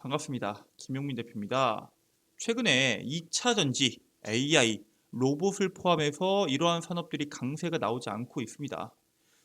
반갑습니다. 김용민 대표입니다. 최근에 2차 전지, AI, 로봇을 포함해서 이러한 산업들이 강세가 나오지 않고 있습니다.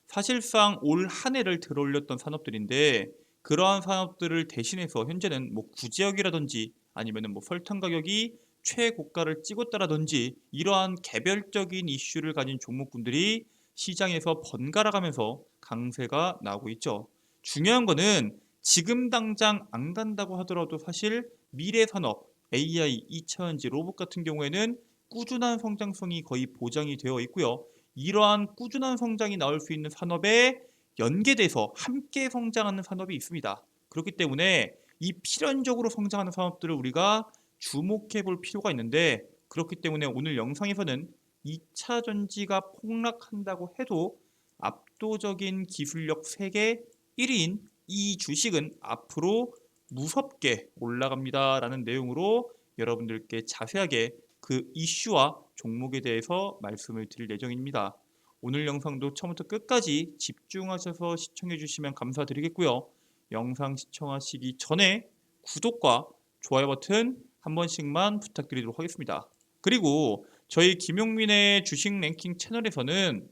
사실상 올 한 해를 들어올렸던 산업들인데 그러한 산업들을 대신해서 현재는 뭐 구제역이라든지 아니면은 뭐 설탕 가격이 최고가를 찍었다라든지 이러한 개별적인 이슈를 가진 종목군들이 시장에서 번갈아 가면서 강세가 나오고 있죠. 중요한 거는 지금 당장 안 간다고 하더라도 사실 미래 산업, AI, 2차전지, 로봇 같은 경우에는 꾸준한 성장성이 거의 보장이 되어 있고요. 이러한 꾸준한 성장이 나올 수 있는 산업에 연계돼서 함께 성장하는 산업이 있습니다. 그렇기 때문에 이 필연적으로 성장하는 산업들을 우리가 주목해 볼 필요가 있는데 그렇기 때문에 오늘 영상에서는 2차 전지가 폭락한다고 해도 압도적인 기술력 세계 1위인 이 주식은 앞으로 무섭게 올라갑니다 라는 내용으로 여러분들께 자세하게 그 이슈와 종목에 대해서 말씀을 드릴 예정입니다. 오늘 영상도 처음부터 끝까지 집중하셔서 시청해 주시면 감사드리겠고요. 영상 시청하시기 전에 구독과 좋아요 버튼 한 번씩만 부탁드리도록 하겠습니다. 그리고 저희 김용민의 주식 랭킹 채널에서는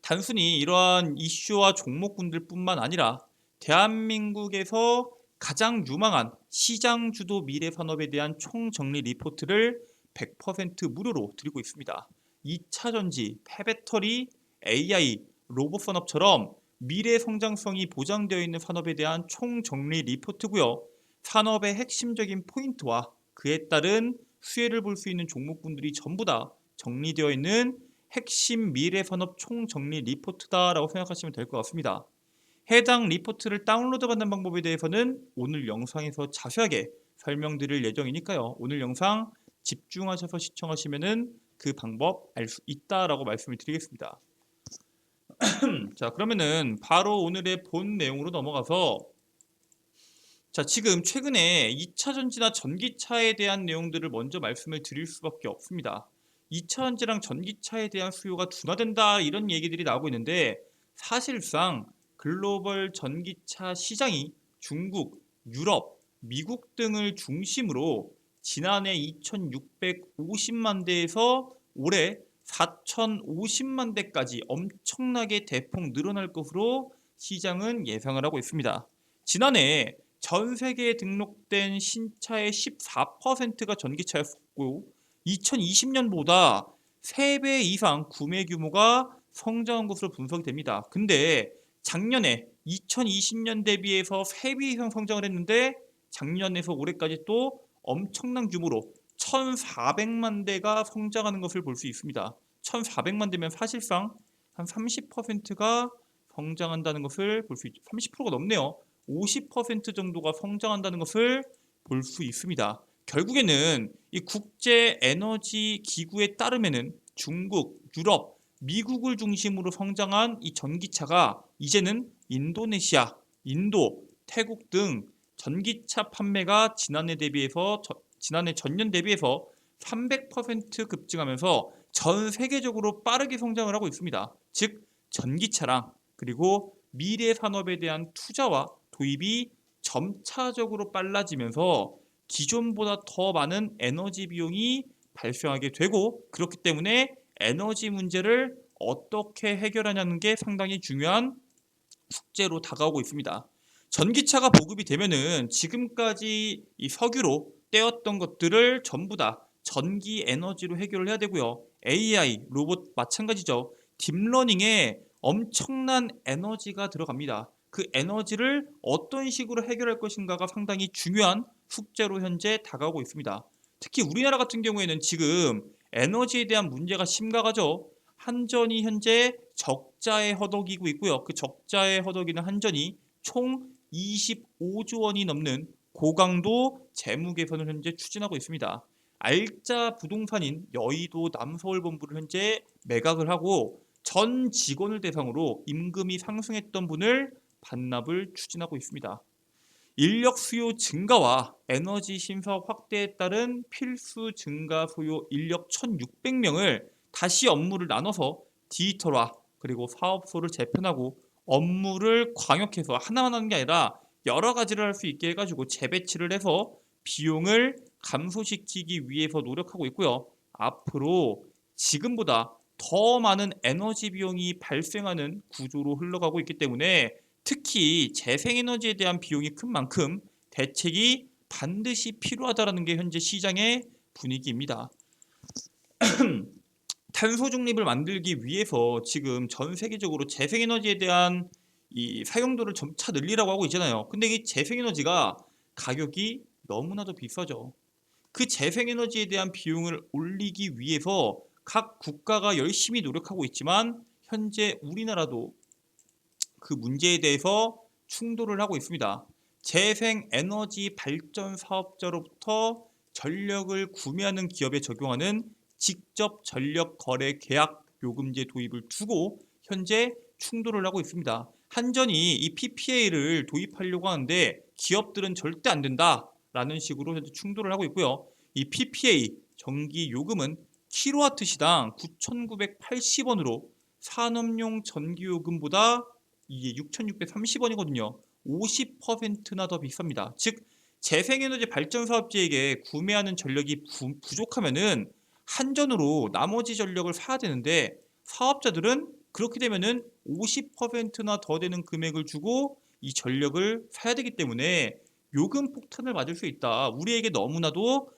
단순히 이러한 이슈와 종목군들 뿐만 아니라 대한민국에서 가장 유망한 시장 주도 미래 산업에 대한 총정리 리포트를 100% 무료로 드리고 있습니다. 2차 전지, 폐배터리, AI, 로봇 산업처럼 미래 성장성이 보장되어 있는 산업에 대한 총정리 리포트고요. 산업의 핵심적인 포인트와 그에 따른 수혜를 볼 수 있는 종목군들이 전부 다 정리되어 있는 핵심 미래 산업 총정리 리포트다라고 생각하시면 될 것 같습니다. 해당 리포트를 다운로드 받는 방법에 대해서는 오늘 영상에서 자세하게 설명드릴 예정이니까요. 오늘 영상 집중하셔서 시청하시면은 그 방법 알 수 있다라고 말씀을 드리겠습니다. 자, 그러면은 바로 오늘의 본 내용으로 넘어가서 자, 지금 최근에 2차 전지나 전기차에 대한 내용들을 먼저 말씀을 드릴 수밖에 없습니다. 2차 전지랑 전기차에 대한 수요가 둔화된다 이런 얘기들이 나오고 있는데 사실상 글로벌 전기차 시장이 중국, 유럽, 미국 등을 중심으로 지난해 2,650만 대에서 올해 4,050만 대까지 엄청나게 대폭 늘어날 것으로 시장은 예상을 하고 있습니다. 지난해 전 세계에 등록된 신차의 14%가 전기차였고 2020년보다 3배 이상 구매 규모가 성장한 것으로 분석이 됩니다. 근데 작년에 2020년 대비해서 3배 이상 성장을 했는데 작년에서 올해까지 또 엄청난 규모로 1,400만 대가 성장하는 것을 볼 수 있습니다. 1,400만 대면 사실상 한 30%가 성장한다는 것을 볼 수 있죠. 30%가 넘네요. 50% 정도가 성장한다는 것을 볼 수 있습니다. 결국에는 이 국제 에너지 기구에 따르면은 중국, 유럽, 미국을 중심으로 성장한 이 전기차가 이제는 인도네시아, 인도, 태국 등 전기차 판매가 지난해 전년 대비해서 300% 급증하면서 전 세계적으로 빠르게 성장을 하고 있습니다. 즉 전기차랑 그리고 미래 산업에 대한 투자와 도입이 점차적으로 빨라지면서 기존보다 더 많은 에너지 비용이 발생하게 되고 그렇기 때문에 에너지 문제를 어떻게 해결하냐는 게 상당히 중요한 숙제로 다가오고 있습니다. 전기차가 보급이 되면은 지금까지 이 석유로 떼었던 것들을 전부 다 전기 에너지로 해결을 해야 되고요. AI, 로봇 마찬가지죠. 딥러닝에 엄청난 에너지가 들어갑니다. 그 에너지를 어떤 식으로 해결할 것인가가 상당히 중요한 숙제로 현재 다가오고 있습니다. 특히 우리나라 같은 경우에는 지금 에너지에 대한 문제가 심각하죠. 한전이 현재 적자에 허덕이고 있고요. 그 적자에 허덕이는 한전이 총 25조 원이 넘는 고강도 재무 개선을 현재 추진하고 있습니다. 알짜 부동산인 여의도 남서울 본부를 현재 매각을 하고 전 직원을 대상으로 임금이 상승했던 분을 반납을 추진하고 있습니다. 인력 수요 증가와 에너지 심사 확대에 따른 필수 증가 소요 인력 1,600명을 다시 업무를 나눠서 디지털화 그리고 사업소를 재편하고 업무를 광역해서 하나만 하는 게 아니라 여러 가지를 할 수 있게 해가지고 재배치를 해서 비용을 감소시키기 위해서 노력하고 있고요. 앞으로 지금보다 더 많은 에너지 비용이 발생하는 구조로 흘러가고 있기 때문에 특히 재생에너지에 대한 비용이 큰 만큼 대책이 반드시 필요하다는 게 현재 시장의 분위기입니다. 탄소 중립을 만들기 위해서 지금 전 세계적으로 재생에너지에 대한 이 사용도를 점차 늘리라고 하고 있잖아요. 근데 이 재생에너지가 가격이 너무나도 비싸죠. 그 재생에너지에 대한 비용을 올리기 위해서 각 국가가 열심히 노력하고 있지만 현재 우리나라도 그 문제에 대해서 충돌을 하고 있습니다. 재생에너지 발전 사업자로부터 전력을 구매하는 기업에 적용하는 직접 전력 거래 계약 요금제 도입을 두고 현재 충돌을 하고 있습니다. 한전이 이 PPA를 도입하려고 하는데 기업들은 절대 안 된다라는 식으로 현재 충돌을 하고 있고요. 이 PPA 전기 요금은 킬로와트 시당 9,980원으로 산업용 전기 요금보다 이게 6,630원이거든요. 50%나 더 비쌉니다. 즉 재생에너지 발전 사업자에게 구매하는 전력이 부족하면은 한전으로 나머지 전력을 사야 되는데 사업자들은 그렇게 되면은 50%나 더 되는 금액을 주고 이 전력을 사야 되기 때문에 요금 폭탄을 맞을 수 있다. 우리에게 너무나도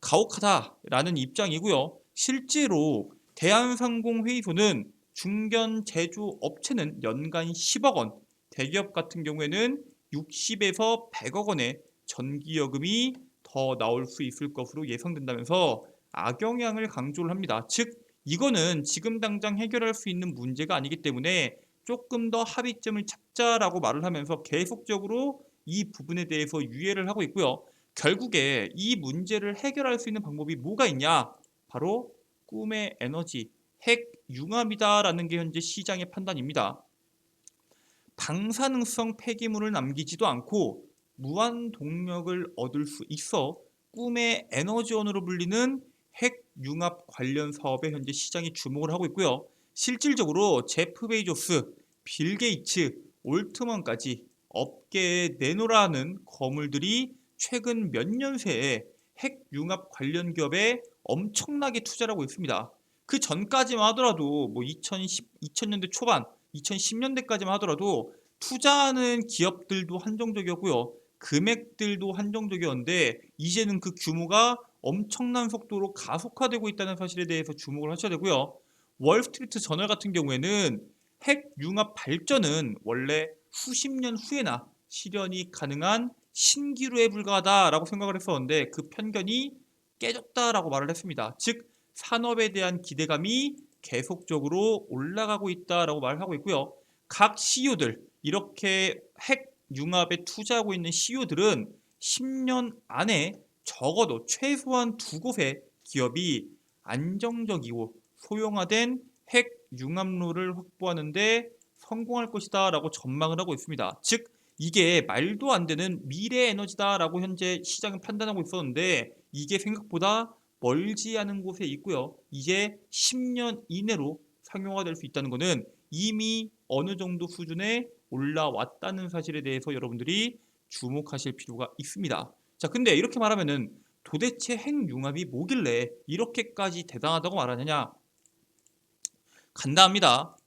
가혹하다라는 입장이고요. 실제로 대한상공회의소는 중견 제조업체는 연간 10억 원, 대기업 같은 경우에는 60에서 100억 원의 전기요금이 더 나올 수 있을 것으로 예상된다면서 악영향을 강조를 합니다. 즉 이거는 지금 당장 해결할 수 있는 문제가 아니기 때문에 조금 더 합의점을 찾자라고 말을 하면서 계속적으로 이 부분에 대해서 유예를 하고 있고요. 결국에 이 문제를 해결할 수 있는 방법이 뭐가 있냐? 바로 꿈의 에너지, 핵융합이다라는 게 현재 시장의 판단입니다. 방사능성 폐기물을 남기지도 않고 무한 동력을 얻을 수 있어 꿈의 에너지원으로 불리는 핵융합 관련 사업에 현재 시장이 주목을 하고 있고요. 실질적으로 제프 베이조스, 빌 게이츠, 올트먼까지 업계에 내놓으라는 거물들이 최근 몇 년 새에 핵융합 관련 기업에 엄청나게 투자를 하고 있습니다. 그 전까지만 하더라도 뭐 2000년대 초반, 2010년대까지만 하더라도 투자하는 기업들도 한정적이었고요. 금액들도 한정적이었는데 이제는 그 규모가 엄청난 속도로 가속화되고 있다는 사실에 대해서 주목을 하셔야 되고요. 월스트리트 저널 같은 경우에는 핵융합 발전은 원래 수십 년 후에나 실현이 가능한 신기루에 불과하다라고 생각을 했었는데 그 편견이 깨졌다라고 말을 했습니다. 즉 산업에 대한 기대감이 계속적으로 올라가고 있다라고 말을 하고 있고요. 각 CEO들 이렇게 핵융합에 투자하고 있는 CEO들은 10년 안에 적어도 최소한 두 곳의 기업이 안정적이고 소형화된 핵융합로를 확보하는데 성공할 것이다 라고 전망을 하고 있습니다. 즉 이게 말도 안 되는 미래 에너지다 라고 현재 시장은 판단하고 있었는데 이게 생각보다 멀지 않은 곳에 있고요. 이제 10년 이내로 상용화될 수 있다는 것은 이미 어느 정도 수준에 올라왔다는 사실에 대해서 여러분들이 주목하실 필요가 있습니다. 자, 근데 이렇게 말하면은 도대체 핵융합이 뭐길래 이렇게까지 대단하다고 말하느냐? 간단합니다.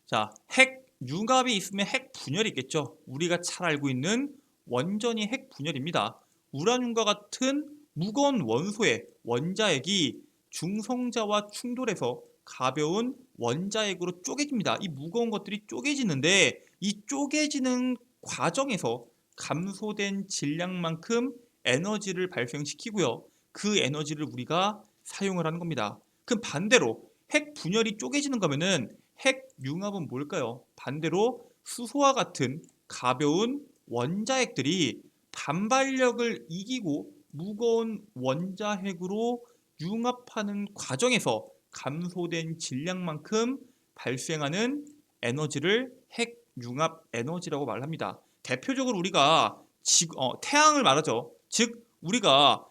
자, 핵융합이 있으면 핵분열이 있겠죠. 우리가 잘 알고 있는 원전이 핵분열입니다. 우라늄과 같은 무거운 원소의 원자핵이 중성자와 충돌해서 가벼운 원자핵으로 쪼개집니다. 이 무거운 것들이 쪼개지는데 이 쪼개지는 과정에서 감소된 질량만큼 에너지를 발생시키고요. 그 에너지를 우리가 사용을 하는 겁니다. 그럼 반대로 핵 분열이 쪼개지는 거면은 핵 융합은 뭘까요? 반대로 수소와 같은 가벼운 원자핵들이 반발력을 이기고 무거운 원자핵으로 융합하는 과정에서 감소된 질량만큼 발생하는 에너지를 핵 융합 에너지라고 말합니다. 대표적으로 우리가 태양을 말하죠. 즉 우리가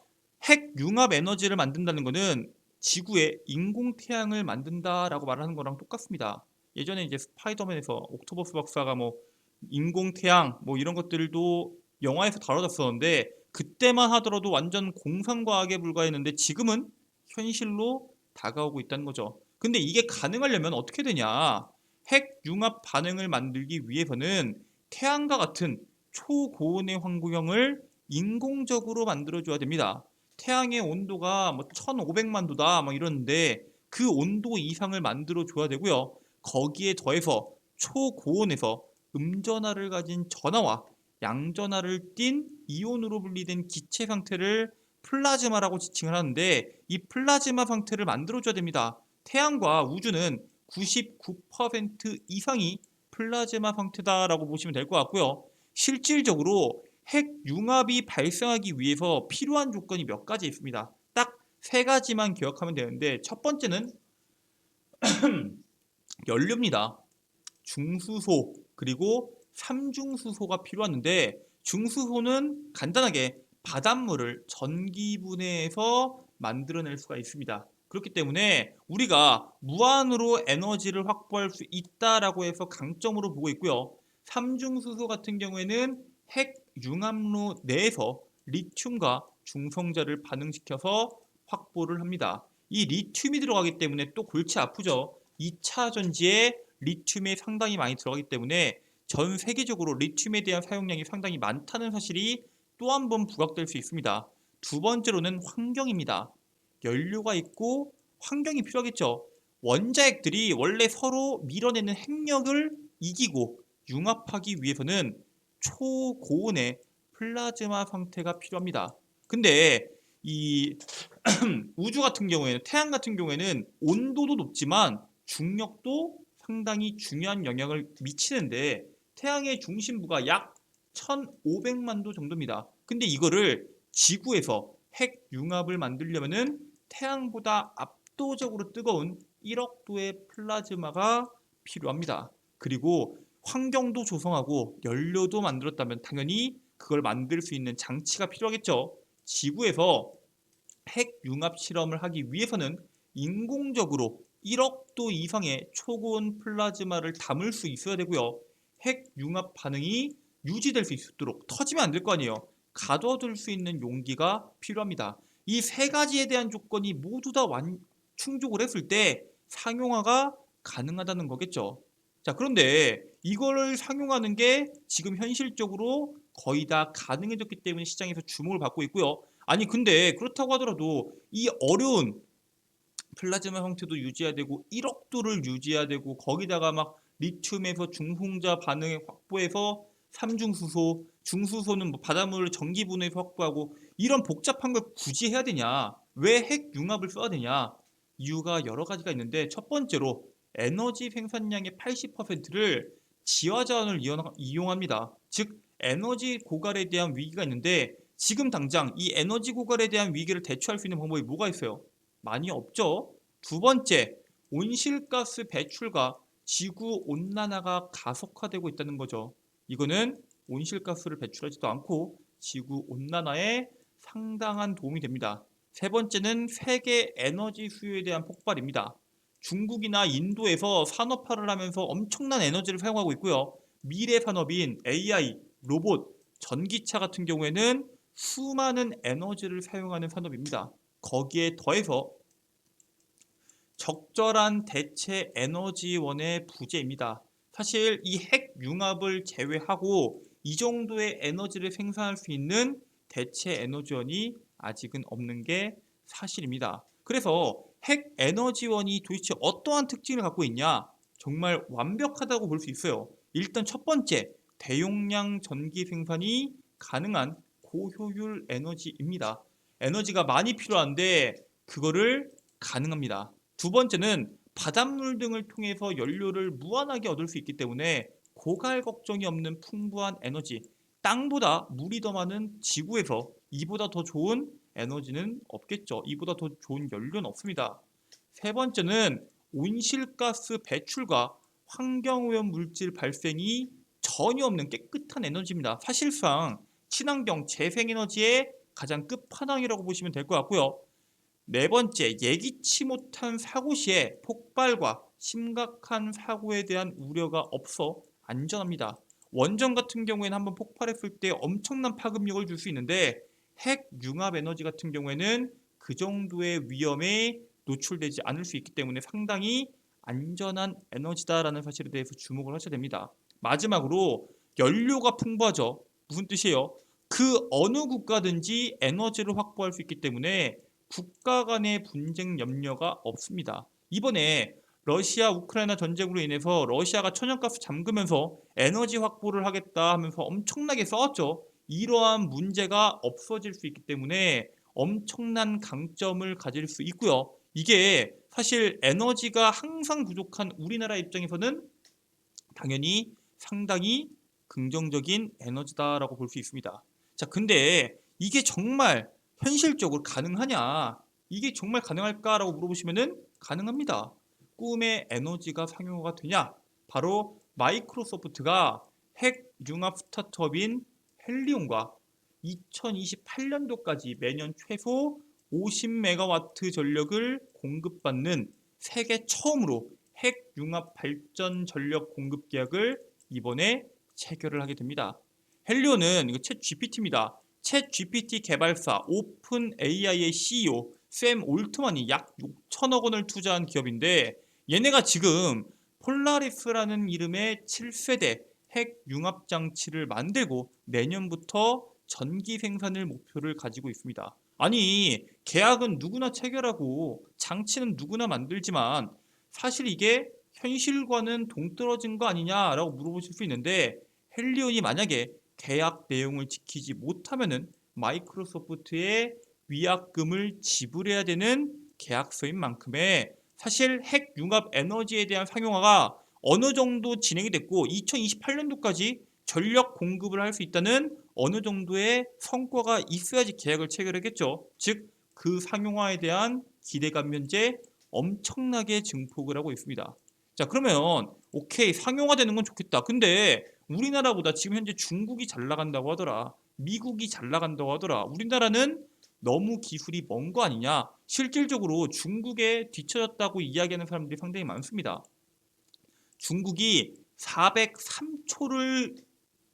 핵 융합 에너지를 만든다는 것은 지구에 인공 태양을 만든다라고 말하는 거랑 똑같습니다. 예전에 이제 스파이더맨에서 옥토버스 박사가 뭐 인공태양 뭐 이런 것들도 영화에서 다뤄졌었는데 그때만 하더라도 완전 공상과학에 불과했는데 지금은 현실로 다가오고 있다는 거죠. 근데 이게 가능하려면 어떻게 되냐? 핵 융합 반응을 만들기 위해서는 태양과 같은 초고온의 환경을 인공적으로 만들어줘야 됩니다. 태양의 온도가 뭐 1500만 도다 뭐 이러는데 그 온도 이상을 만들어줘야 되고요. 거기에 더해서 초고온에서 음전하를 가진 전하와 양전하를 띤 이온으로 분리된 기체 상태를 플라즈마라고 지칭을 하는데 이 플라즈마 상태를 만들어줘야 됩니다. 태양과 우주는 99% 이상이 플라즈마 상태다라고 보시면 될 것 같고요. 실질적으로 핵 융합이 발생하기 위해서 필요한 조건이 몇 가지 있습니다. 딱 세 가지만 기억하면 되는데 첫 번째는 연료입니다. 중수소 그리고 삼중수소가 필요한데 중수소는 간단하게 바닷물을 전기분해해서 만들어낼 수가 있습니다. 그렇기 때문에 우리가 무한으로 에너지를 확보할 수 있다라고 해서 강점으로 보고 있고요. 삼중수소 같은 경우에는 핵 융합로 내에서 리튬과 중성자를 반응시켜서 확보를 합니다. 이 리튬이 들어가기 때문에 또 골치 아프죠. 2차 전지에 리튬이 상당히 많이 들어가기 때문에 전 세계적으로 리튬에 대한 사용량이 상당히 많다는 사실이 또 한 번 부각될 수 있습니다. 두 번째로는 환경입니다. 연료가 있고 환경이 필요하겠죠. 원자핵들이 원래 서로 밀어내는 핵력을 이기고 융합하기 위해서는 초고온의 플라즈마 상태가 필요합니다. 근데 이 우주 같은 경우에는 태양 같은 경우에는 온도도 높지만 중력도 상당히 중요한 영향을 미치는데 태양의 중심부가 약 1500만 도 정도입니다. 근데 이거를 지구에서 핵 융합을 만들려면은 태양보다 압도적으로 뜨거운 1억 도의 플라즈마가 필요합니다. 그리고 환경도 조성하고 연료도 만들었다면 당연히 그걸 만들 수 있는 장치가 필요하겠죠. 지구에서 핵 융합 실험을 하기 위해서는 인공적으로 1억 도 이상의 초고온 플라즈마를 담을 수 있어야 되고요. 핵 융합 반응이 유지될 수 있도록 터지면 안 될 거 아니에요. 가둬둘 수 있는 용기가 필요합니다. 이 세 가지에 대한 조건이 모두 다 충족을 했을 때 상용화가 가능하다는 거겠죠. 자, 그런데 이거를 상용하는 게 지금 현실적으로 거의 다 가능해졌기 때문에 시장에서 주목을 받고 있고요. 아니 근데 그렇다고 하더라도 이 어려운 플라즈마 형태도 유지해야 되고 1억 도를 유지해야 되고 거기다가 막 리튬에서 중성자 반응을 확보해서 삼중수소, 중수소는 뭐 바닷물을 전기분해해서 확보하고 이런 복잡한 걸 굳이 해야 되냐? 왜 핵 융합을 써야 되냐? 이유가 여러 가지가 있는데 첫 번째로 에너지 생산량의 80%를 지하자원을 이용합니다. 즉 에너지 고갈에 대한 위기가 있는데 지금 당장 이 에너지 고갈에 대한 위기를 대처할 수 있는 방법이 뭐가 있어요? 많이 없죠. 두 번째, 온실가스 배출과 지구 온난화가 가속화되고 있다는 거죠. 이거는 온실가스를 배출하지도 않고 지구 온난화에 상당한 도움이 됩니다. 세 번째는 세계 에너지 수요에 대한 폭발입니다. 중국이나 인도에서 산업화를 하면서 엄청난 에너지를 사용하고 있고요. 미래 산업인 AI, 로봇, 전기차 같은 경우에는 수많은 에너지를 사용하는 산업입니다. 거기에 더해서 적절한 대체 에너지원의 부재입니다. 사실 이 핵 융합을 제외하고 이 정도의 에너지를 생산할 수 있는 대체 에너지원이 아직은 없는 게 사실입니다. 그래서 핵 에너지원이 도대체 어떠한 특징을 갖고 있냐? 정말 완벽하다고 볼 수 있어요. 일단 첫 번째, 대용량 전기 생산이 가능한 고효율 에너지입니다. 에너지가 많이 필요한데 그거를 가능합니다. 두 번째는 바닷물 등을 통해서 연료를 무한하게 얻을 수 있기 때문에 고갈 걱정이 없는 풍부한 에너지. 땅보다 물이 더 많은 지구에서 이보다 더 좋은 에너지는 없겠죠. 이보다 더 좋은 연료는 없습니다. 세 번째는 온실가스 배출과 환경오염 물질 발생이 전혀 없는 깨끗한 에너지입니다. 사실상 친환경 재생에너지의 가장 끝판왕이라고 보시면 될 것 같고요. 네 번째, 예기치 못한 사고 시에 폭발과 심각한 사고에 대한 우려가 없어 안전합니다. 원전 같은 경우에는 한번 폭발했을 때 엄청난 파급력을 줄 수 있는데 핵 융합 에너지 같은 경우에는 그 정도의 위험에 노출되지 않을 수 있기 때문에 상당히 안전한 에너지다라는 사실에 대해서 주목을 하셔야 됩니다. 마지막으로 연료가 풍부하죠. 무슨 뜻이에요? 그 어느 국가든지 에너지를 확보할 수 있기 때문에 국가 간의 분쟁 염려가 없습니다. 이번에 러시아 우크라이나 전쟁으로 인해서 러시아가 천연가스 잠그면서 에너지 확보를 하겠다 하면서 엄청나게 싸웠죠. 이러한 문제가 없어질 수 있기 때문에 엄청난 강점을 가질 수 있고요. 이게 사실 에너지가 항상 부족한 우리나라 입장에서는 당연히 상당히 긍정적인 에너지다라고 볼 수 있습니다. 자, 근데 이게 정말 현실적으로 가능하냐? 이게 정말 가능할까라고 물어보시면은 가능합니다. 꿈의 에너지가 상용화가 되냐? 바로 마이크로소프트가 핵 융합 스타트업인 헬리온과 2028년도까지 매년 최소 50메가와트 전력을 공급받는 세계 처음으로 핵 융합 발전 전력 공급 계약을 이번에 체결을 하게 됩니다. 헬리온은 이거 챗 GPT입니다. 챗 GPT 개발사 오픈 AI의 CEO 샘 올트만이 약 6천억 원을 투자한 기업인데 얘네가 지금 폴라리스라는 이름의 7세대 핵 융합 장치를 만들고 내년부터 전기 생산을 목표를 가지고 있습니다. 아니, 계약은 누구나 체결하고 장치는 누구나 만들지만 사실 이게 현실과는 동떨어진 거 아니냐라고 물어보실 수 있는데 헬리온이 만약에 계약 내용을 지키지 못하면은 마이크로소프트에 위약금을 지불해야 되는 계약서인 만큼의 사실 핵 융합 에너지에 대한 상용화가 어느 정도 진행이 됐고 2028년도까지 전력 공급을 할 수 있다는 어느 정도의 성과가 있어야지 계약을 체결하겠죠. 즉 그 상용화에 대한 기대감 현재 엄청나게 증폭을 하고 있습니다. 자, 그러면 오케이, 상용화되는 건 좋겠다. 근데 우리나라보다 지금 현재 중국이 잘 나간다고 하더라. 미국이 잘 나간다고 하더라. 우리나라는 너무 기술이 먼 거 아니냐? 실질적으로 중국에 뒤처졌다고 이야기하는 사람들이 상당히 많습니다. 중국이 403초를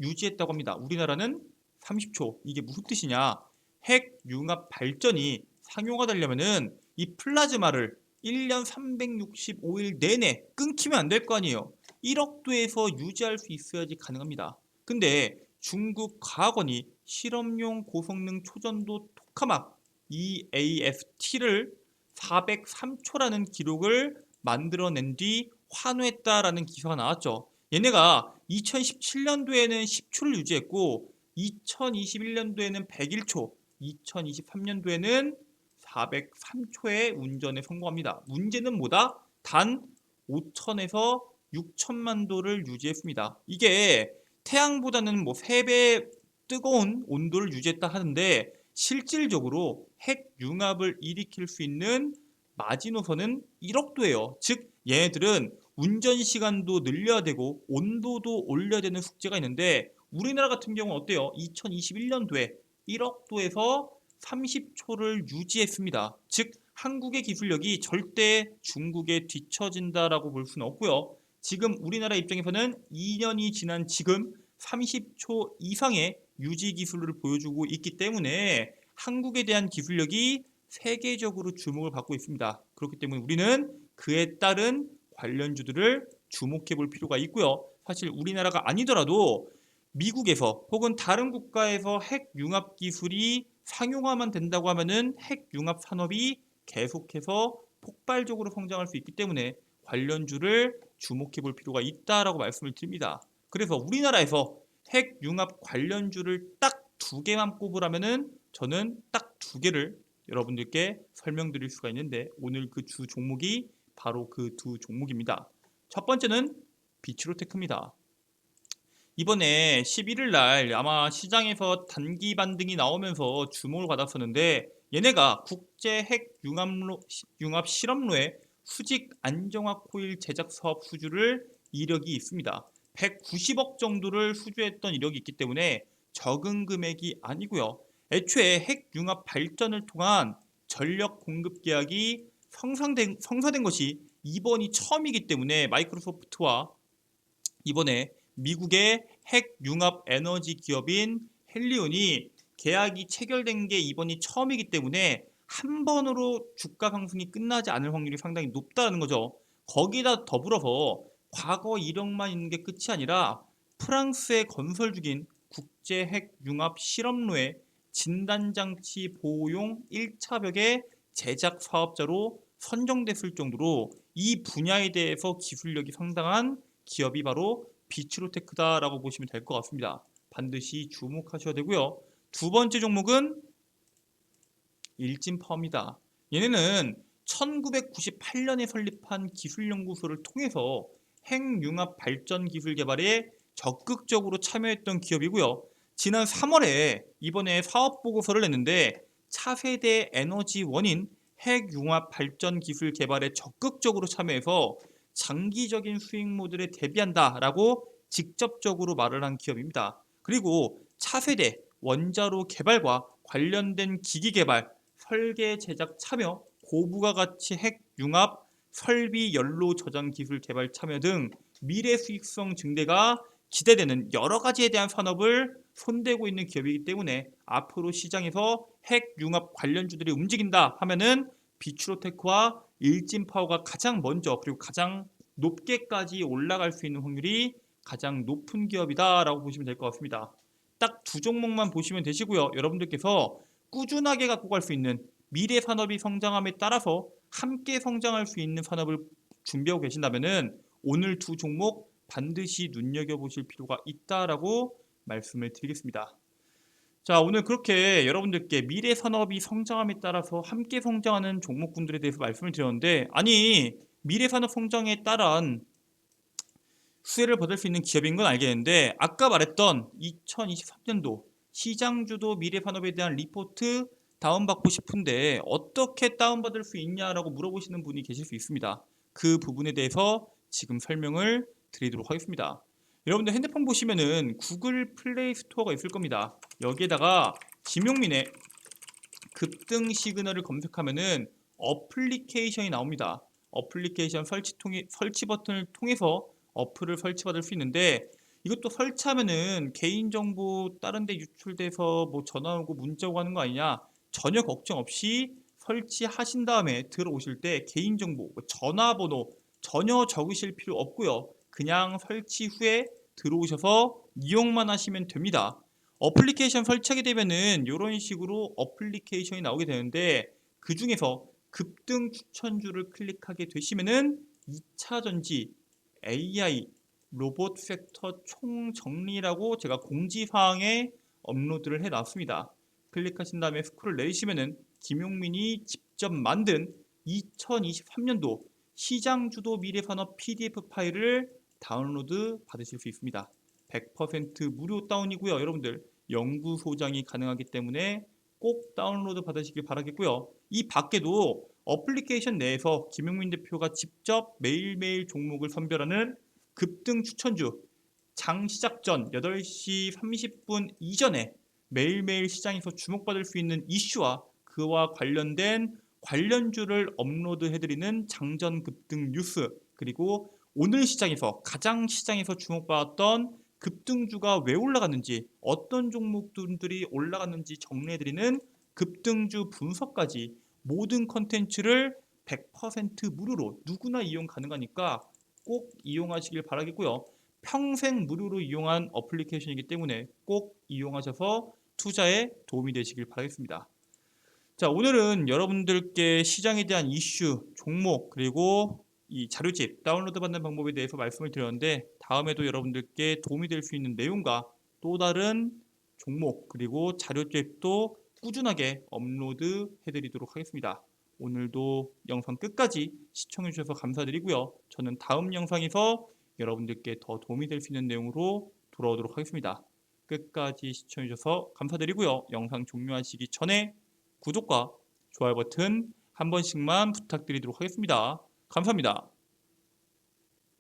유지했다고 합니다. 우리나라는 30초. 이게 무슨 뜻이냐? 핵 융합 발전이 상용화되려면은 이 플라즈마를 1년 365일 내내 끊기면 안 될 거 아니에요. 1억도에서 유지할 수 있어야지 가능합니다. 근데 중국 과학원이 실험용 고성능 초전도 토카막 EAST를 403초라는 기록을 만들어낸 뒤 환호했다라는 기사가 나왔죠. 얘네가 2017년도에는 10초를 유지했고 2021년도에는 101초, 2023년도에는 403초의 운전에 성공합니다. 문제는 뭐다? 단 5천에서 6천만 도를 유지했습니다. 이게 태양보다는 뭐 3배 뜨거운 온도를 유지했다 하는데 실질적으로 핵 융합을 일으킬 수 있는 마지노선은 1억도예요. 즉 얘네들은 운전 시간도 늘려야 되고 온도도 올려야 되는 숙제가 있는데 우리나라 같은 경우는 어때요? 2021년도에 1억도에서 30초를 유지했습니다. 즉 한국의 기술력이 절대 중국에 뒤처진다라고 볼 수는 없고요. 지금 우리나라 입장에서는 2년이 지난 지금 30초 이상의 유지 기술을 보여주고 있기 때문에 한국에 대한 기술력이 세계적으로 주목을 받고 있습니다. 그렇기 때문에 우리는 그에 따른 관련주들을 주목해 볼 필요가 있고요. 사실 우리나라가 아니더라도 미국에서 혹은 다른 국가에서 핵 융합 기술이 상용화만 된다고 하면은 핵 융합 산업이 계속해서 폭발적으로 성장할 수 있기 때문에 관련주를 주목해 볼 필요가 있다라고 말씀을 드립니다. 그래서 우리나라에서 핵 융합 관련주를 딱 두 개만 꼽으라면은 저는 딱 두 개를 여러분들께 설명드릴 수가 있는데 오늘 그 주 종목이 바로 그 두 종목입니다. 첫 번째는 비츠로테크입니다. 이번에 11일 날 아마 시장에서 단기 반등이 나오면서 주목을 받았었는데 얘네가 국제 핵 융합 실험로의 수직 안정화 코일 제작 사업 수주를 이력이 있습니다. 190억 정도를 수주했던 이력이 있기 때문에 적은 금액이 아니고요. 애초에 핵 융합 발전을 통한 전력 공급 계약이 성사된 것이 이번이 처음이기 때문에 마이크로소프트와 이번에 미국의 핵융합 에너지 기업인 헬리온이 계약이 체결된 게 이번이 처음이기 때문에 한 번으로 주가 상승이 끝나지 않을 확률이 상당히 높다는 거죠. 거기다 더불어서 과거 이력만 있는 게 끝이 아니라 프랑스의 건설 중인 국제 핵융합 실험로의 진단장치 보호용 1차 벽의 제작 사업자로 선정됐을 정도로 이 분야에 대해서 기술력이 상당한 기업이 바로 비츠로테크다라고 보시면 될 것 같습니다. 반드시 주목하셔야 되고요. 두 번째 종목은 일진파워입니다. 얘네는 1998년에 설립한 기술연구소를 통해서 핵융합 발전 기술 개발에 적극적으로 참여했던 기업이고요. 지난 3월에 이번에 사업 보고서를 냈는데 차세대 에너지원인 핵융합 발전 기술 개발에 적극적으로 참여해서 장기적인 수익 모델에 대비한다라고 직접적으로 말을 한 기업입니다. 그리고 차세대 원자로 개발과 관련된 기기 개발, 설계 제작 참여, 고부가 가치 핵융합 설비 연료 저장 기술 개발 참여 등 미래 수익성 증대가 기대되는 여러 가지에 대한 산업을 손대고 있는 기업이기 때문에 앞으로 시장에서 핵융합 관련주들이 움직인다 하면은 비추로테크와 일진파워가 가장 먼저 그리고 가장 높게까지 올라갈 수 있는 확률이 가장 높은 기업이다라고 보시면 될 것 같습니다. 딱 두 종목만 보시면 되시고요. 여러분들께서 꾸준하게 갖고 갈 수 있는 미래 산업이 성장함에 따라서 함께 성장할 수 있는 산업을 준비하고 계신다면은 오늘 두 종목 반드시 눈여겨보실 필요가 있다라고 말씀을 드리겠습니다. 자, 오늘 그렇게 여러분들께 미래 산업이 성장함에 따라서 함께 성장하는 종목군들에 대해서 말씀을 드렸는데, 아니 미래 산업 성장에 따른 수혜를 받을 수 있는 기업인 건 알겠는데, 아까 말했던 2023년도 시장주도 미래 산업에 대한 리포트 다운받고 싶은데 어떻게 다운받을 수 있냐라고 물어보시는 분이 계실 수 있습니다. 그 부분에 대해서 지금 설명을 드리도록 하겠습니다. 여러분들 핸드폰 보시면은 구글 플레이 스토어가 있을 겁니다. 여기에다가 김용민의 급등 시그널을 검색하면은 어플리케이션이 나옵니다. 어플리케이션 설치 버튼을 통해서 어플을 설치받을 수 있는데, 이것도 설치하면은 개인정보 다른 데 유출돼서 뭐 전화 오고 문자 오고 하는 거 아니냐, 전혀 걱정 없이 설치하신 다음에 들어오실 때 개인정보, 뭐 전화번호 전혀 적으실 필요 없고요. 그냥 설치 후에 들어오셔서 이용만 하시면 됩니다. 어플리케이션 설치하게 되면은 이런 식으로 어플리케이션이 나오게 되는데, 그 중에서 급등 추천주를 클릭하게 되시면은 2차 전지 AI 로봇 섹터 총정리라고 제가 공지사항에 업로드를 해놨습니다. 클릭하신 다음에 스크롤 내리시면은 김용민이 직접 만든 2023년도 시장주도 미래산업 PDF 파일을 다운로드 받으실 수 있습니다. 100% 무료 다운이고요. 여러분들 연구소장이 가능하기 때문에 꼭 다운로드 받으시길 바라겠고요. 이 밖에도 어플리케이션 내에서 김용민 대표가 직접 매일매일 종목을 선별하는 급등 추천주, 장 시작 전 8시 30분 이전에 매일매일 시장에서 주목받을 수 있는 이슈와 그와 관련된 관련주를 업로드해드리는 장전 급등 뉴스, 그리고 오늘 시장에서 가장 시장에서 주목받았던 급등주가 왜 올라갔는지, 어떤 종목들이 올라갔는지 정리해드리는 급등주 분석까지 모든 컨텐츠를 100% 무료로 누구나 이용 가능하니까 꼭 이용하시길 바라겠고요. 평생 무료로 이용한 어플리케이션이기 때문에 꼭 이용하셔서 투자에 도움이 되시길 바라겠습니다. 자, 오늘은 여러분들께 시장에 대한 이슈, 종목, 그리고 이 자료집 다운로드 받는 방법에 대해서 말씀을 드렸는데, 다음에도 여러분들께 도움이 될 수 있는 내용과 또 다른 종목 그리고 자료집도 꾸준하게 업로드 해드리도록 하겠습니다. 오늘도 영상 끝까지 시청해 주셔서 감사드리고요. 저는 다음 영상에서 여러분들께 더 도움이 될 수 있는 내용으로 돌아오도록 하겠습니다. 끝까지 시청해 주셔서 감사드리고요. 영상 종료하시기 전에 구독과 좋아요 버튼 한 번씩만 부탁드리도록 하겠습니다. 감사합니다.